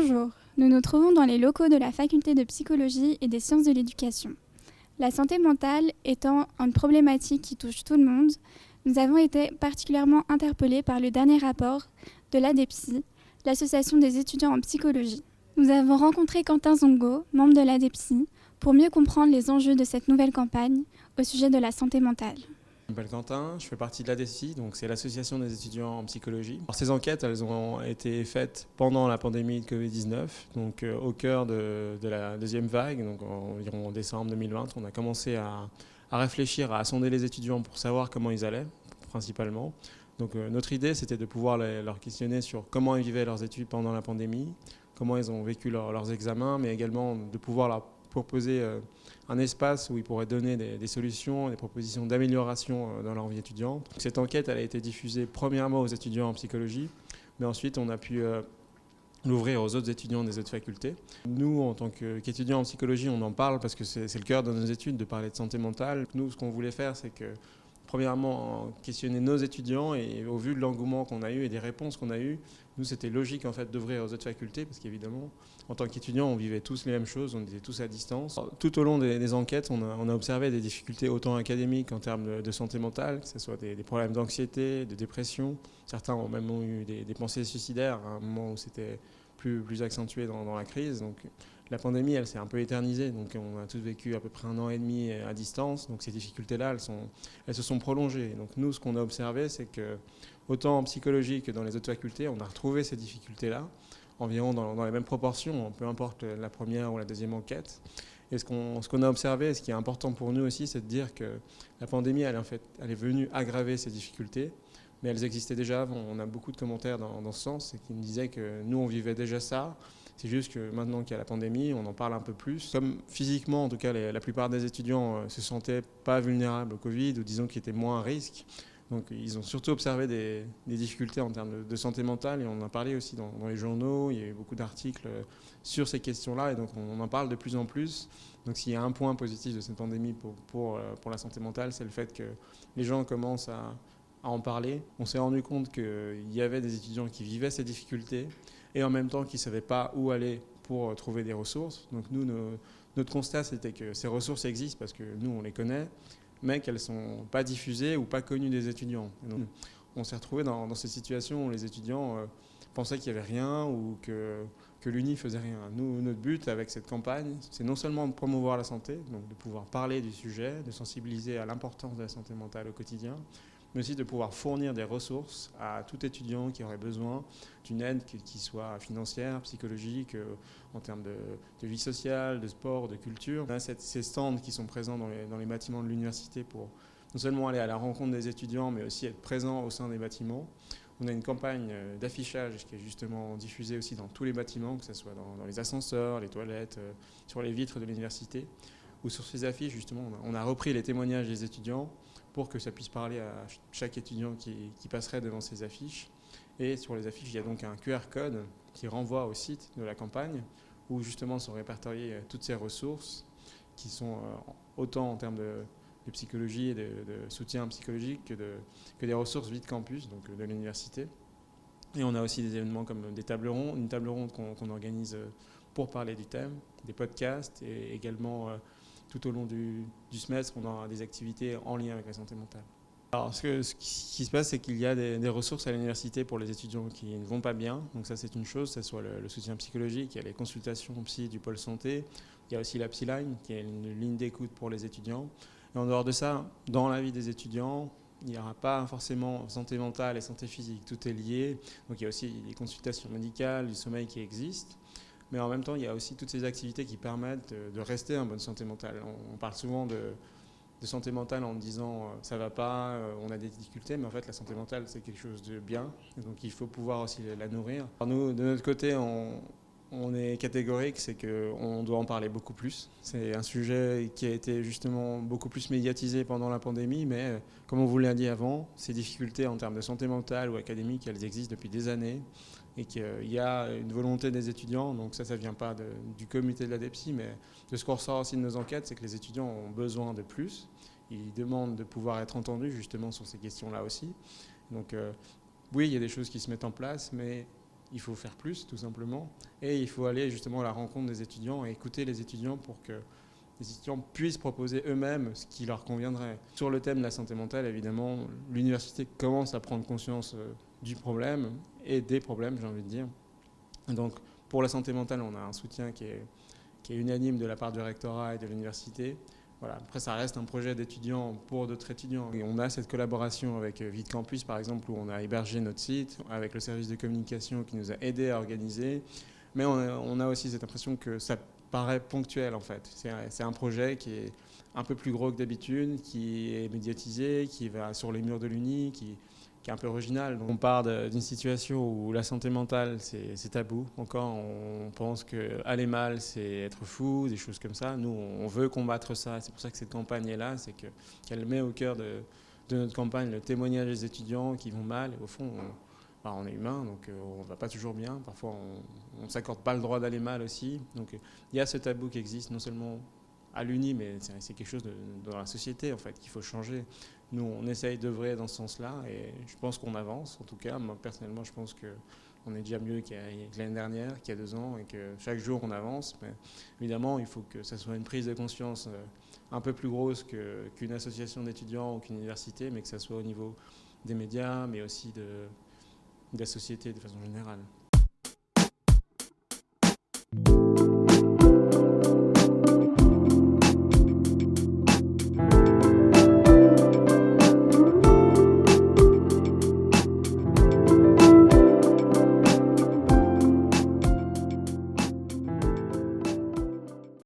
Bonjour, nous nous trouvons dans les locaux de la faculté de psychologie et des sciences de l'éducation. La santé mentale étant une problématique qui touche tout le monde, nous avons été particulièrement interpellés par le dernier rapport de l'ADEPSI, l'association des étudiants en psychologie. Nous avons rencontré Quentin Zongo, membre de l'ADEPSI, pour mieux comprendre les enjeux de cette nouvelle campagne au sujet de la santé mentale. Je m'appelle Quentin, je fais partie de l'ADEPSI, donc c'est l'association des étudiants en psychologie. Alors, ces enquêtes, elles ont été faites pendant la pandémie de Covid-19, donc au cœur de la deuxième vague, donc environ en décembre 2020. On a commencé à réfléchir, à sonder les étudiants pour savoir comment ils allaient, principalement. Donc notre idée, c'était de pouvoir leur questionner sur comment ils vivaient leurs études pendant la pandémie, comment ils ont vécu leurs examens, mais également de pouvoir leur proposer un espace où ils pourraient donner des solutions, des propositions d'amélioration dans leur vie étudiante. Cette enquête, elle a été diffusée premièrement aux étudiants en psychologie, mais ensuite on a pu l'ouvrir aux autres étudiants des autres facultés. Nous, en tant qu'étudiants en psychologie, on en parle parce que c'est le cœur de nos études de parler de santé mentale. Nous, ce qu'on voulait faire, c'est que premièrement, questionner nos étudiants, et au vu de l'engouement qu'on a eu et des réponses qu'on a eues, nous, c'était logique en fait d'ouvrir aux autres facultés parce qu'évidemment, en tant qu'étudiants, on vivait tous les mêmes choses, on était tous à distance. Tout au long des enquêtes, on a observé des difficultés autant académiques en termes de santé mentale, que ce soit des problèmes d'anxiété, de dépression. Certains ont même eu des pensées suicidaires à un moment où c'était plus accentué dans la crise. Donc, la pandémie, elle s'est un peu éternisée, donc on a tous vécu à peu près 1 an et demi à distance, donc ces difficultés-là, elles se sont prolongées. Donc nous, ce qu'on a observé, c'est que autant en psychologie que dans les autres facultés, on a retrouvé ces difficultés-là, environ dans les mêmes proportions, peu importe la première ou la deuxième enquête. Et ce qu'on a observé, ce qui est important pour nous aussi, c'est de dire que la pandémie, elle est venue aggraver ces difficultés, mais elles existaient déjà avant. On a beaucoup de commentaires dans ce sens, et qui me disaient que nous, on vivait déjà ça. C'est juste que maintenant qu'il y a la pandémie, on en parle un peu plus. Comme physiquement, en tout cas, la plupart des étudiants se sentaient pas vulnérables au Covid, ou disons qu'ils étaient moins à risque. Donc ils ont surtout observé des difficultés en termes de santé mentale, et on en a parlé aussi dans les journaux. Il y a eu beaucoup d'articles sur ces questions-là, et donc on en parle de plus en plus. Donc s'il y a un point positif de cette pandémie pour la santé mentale, c'est le fait que les gens commencent à en parler. On s'est rendu compte qu'il y avait des étudiants qui vivaient ces difficultés et en même temps qui ne savaient pas où aller pour trouver des ressources. Donc nous, notre constat, c'était que ces ressources existent parce que nous, on les connaît, mais qu'elles ne sont pas diffusées ou pas connues des étudiants. Et donc, on s'est retrouvé dans cette situation où les étudiants pensaient qu'il n'y avait rien ou que l'Uni faisait rien. Nous, notre but avec cette campagne, c'est non seulement de promouvoir la santé, donc de pouvoir parler du sujet, de sensibiliser à l'importance de la santé mentale au quotidien, mais aussi de pouvoir fournir des ressources à tout étudiant qui aurait besoin d'une aide qui soit financière, psychologique, en termes de vie sociale, de sport, de culture. On a ces stands qui sont présents dans les bâtiments de l'université pour non seulement aller à la rencontre des étudiants, mais aussi être présent au sein des bâtiments. On a une campagne d'affichage qui est justement diffusée aussi dans tous les bâtiments, que ce soit dans les ascenseurs, les toilettes, sur les vitres de l'université, où sur ces affiches, justement, on a repris les témoignages des étudiants pour que ça puisse parler à chaque étudiant qui passerait devant ces affiches. Et sur les affiches, il y a donc un QR code qui renvoie au site de la campagne, où justement sont répertoriées toutes ces ressources qui sont autant en termes de psychologie et de soutien psychologique que des ressources Vide Campus, donc de l'université. Et on a aussi des événements comme des tables rondes, une table ronde qu'on organise pour parler du thème, des podcasts, et également tout au long du semestre, on aura des activités en lien avec la santé mentale. Alors, ce qui se passe, c'est qu'il y a des ressources à l'université pour les étudiants qui ne vont pas bien. Donc ça, c'est une chose, que ce soit le soutien psychologique, il y a les consultations psy du pôle santé, il y a aussi la Psyline, qui est une ligne d'écoute pour les étudiants. Et en dehors de ça, dans la vie des étudiants, il n'y aura pas forcément santé mentale et santé physique, tout est lié. Donc il y a aussi des consultations médicales, du sommeil qui existent. Mais en même temps, il y a aussi toutes ces activités qui permettent de rester en bonne santé mentale. On parle souvent de santé mentale en disant ça va pas, on a des difficultés, mais en fait la santé mentale c'est quelque chose de bien, et donc il faut pouvoir aussi la nourrir. Alors nous, de notre côté, on est catégorique, c'est qu'on doit en parler beaucoup plus. C'est un sujet qui a été justement beaucoup plus médiatisé pendant la pandémie, mais comme on vous l'a dit avant, ces difficultés en termes de santé mentale ou académique, elles existent depuis des années, et qu'il y a une volonté des étudiants, donc ça vient pas du comité de l'ADEPSI, mais de ce qu'on ressort aussi de nos enquêtes, c'est que les étudiants ont besoin de plus. Ils demandent de pouvoir être entendus justement sur ces questions-là aussi. Donc oui, il y a des choses qui se mettent en place, mais il faut faire plus, tout simplement. Et il faut aller justement à la rencontre des étudiants et écouter les étudiants pour que les étudiants puissent proposer eux-mêmes ce qui leur conviendrait. Sur le thème de la santé mentale, évidemment, l'université commence à prendre conscience du problème et des problèmes, j'ai envie de dire. Donc, pour la santé mentale, on a un soutien qui est unanime de la part du rectorat et de l'université. Voilà. Après, ça reste un projet d'étudiants pour d'autres étudiants. Et on a cette collaboration avec Vite Campus, par exemple, où on a hébergé notre site, avec le service de communication qui nous a aidés à organiser. Mais on a aussi cette impression que ça paraît ponctuel, en fait. C'est un projet qui est un peu plus gros que d'habitude, qui est médiatisé, qui va sur les murs de l'Uni, qui est un peu original. Donc on part d'une situation où la santé mentale, c'est tabou. Encore, on pense qu'aller mal, c'est être fou, des choses comme ça. Nous, on veut combattre ça. C'est pour ça que cette campagne est là. C'est qu'elle met au cœur de notre campagne le témoignage des étudiants qui vont mal. Et au fond, on est humain, donc on ne va pas toujours bien. Parfois, on ne s'accorde pas le droit d'aller mal aussi. Donc il y a ce tabou qui existe, non seulement à l'Uni, mais c'est quelque chose dans la société, en fait, qu'il faut changer. Nous, on essaye d'œuvrer dans ce sens-là et je pense qu'on avance. En tout cas, moi, personnellement, je pense qu'on est déjà mieux que l'année dernière, qu'il y a 2 ans, et que chaque jour, on avance. Mais évidemment, il faut que ça soit une prise de conscience un peu plus grosse qu'une association d'étudiants ou qu'une université, mais que ça soit au niveau des médias, mais aussi de la société de façon générale.